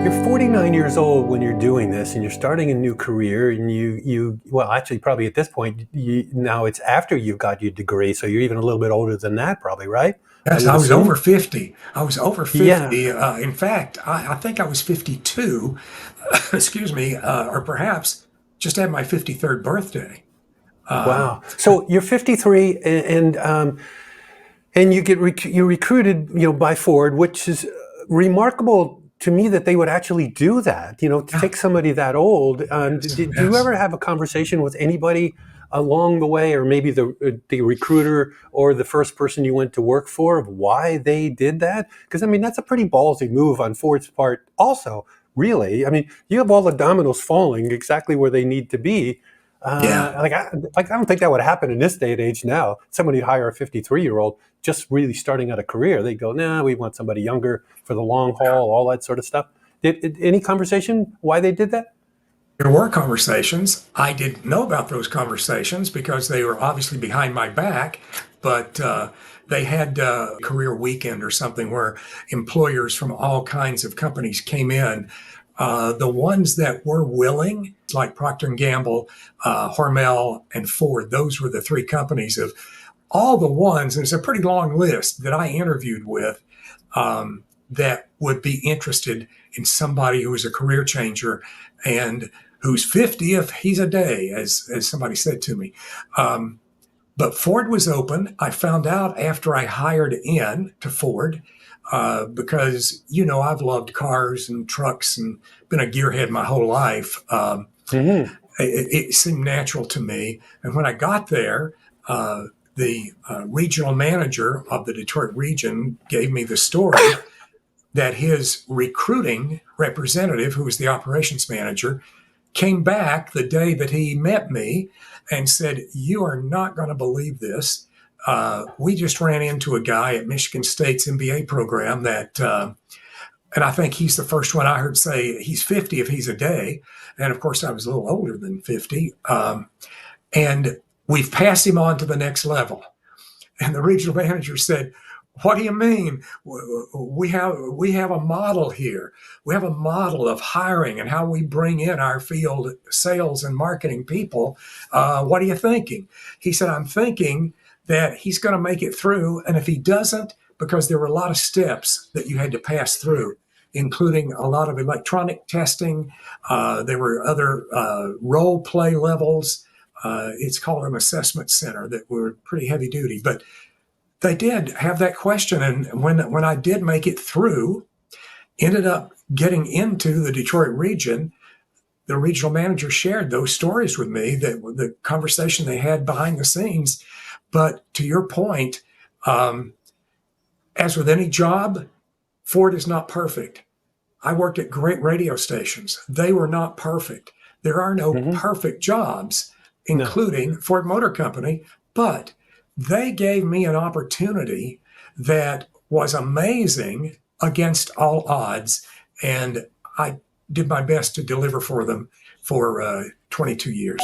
You're 49 years old when you're doing this and you're starting a new career and well, actually probably at this point, now it's after you've got your degree. So you're even a little bit older than that probably, right? I Yes, would I was assume. over 50. I was over Yeah. 50. In fact, I think I was 52, excuse me, or perhaps just had my 53rd birthday. Wow. So you're 53 and you you're recruited, by Ford, which is remarkable to me that they would actually do that, to Yeah, take somebody that old. yes, Did you yes. ever have a conversation with anybody along the way, or maybe the recruiter or the first person you went to work for, of why they did that? Because I mean, that's a pretty ballsy move on Ford's part. Also, really, I mean, you have all the dominoes falling exactly where they need to be. Yeah. Like I don't think that would happen in this day and age now. Somebody hire a 53-year-old just really starting out a career. They go, nah, we want somebody younger for the long haul, all that sort of stuff. Any conversation why they did that? There were conversations. I didn't know about those conversations because they were obviously behind my back, but they had a career weekend or something where employers from all kinds of companies came in. The ones that were willing, like Procter and Gamble, Hormel, and Ford, those were the three companies of all the ones. And it's a pretty long list that I interviewed with that would be interested in somebody who is a career changer and who's 50 if he's a day, as somebody said to me. Um, but Ford was open. I found out after I hired in to Ford because, I've loved cars and trucks and been a gearhead my whole life. Hmm. It seemed natural to me. And when I got there, the regional manager of the Detroit region gave me the story that his recruiting representative, who was the operations manager, came back the day that he met me and said, "You are not going to believe this. We just ran into a guy at Michigan State's MBA program and I think he's the first one I heard say he's 50 if he's a day." And of course, I was a little older than 50. And we've passed him on to the next level. And the regional manager said, "What do you mean? We have a model here. We have a model of hiring and how we bring in our field sales and marketing people. What are you thinking?" He said, "I'm thinking that he's going to make it through. And if he doesn't, because there were a lot of steps that you had to pass through, including a lot of electronic testing. There were other role play levels. It's called an assessment center that were pretty heavy duty, but they did have that question. And when I did make it through, ended up getting into the Detroit region, the regional manager shared those stories with me, that the conversation they had behind the scenes. But to your point, um, as with any job, Ford is not perfect. I worked at great radio stations. They were not perfect. There are no Hmm. perfect jobs, No. including Ford Motor Company, but they gave me an opportunity that was amazing against all odds. And I did my best to deliver for them for 22 years.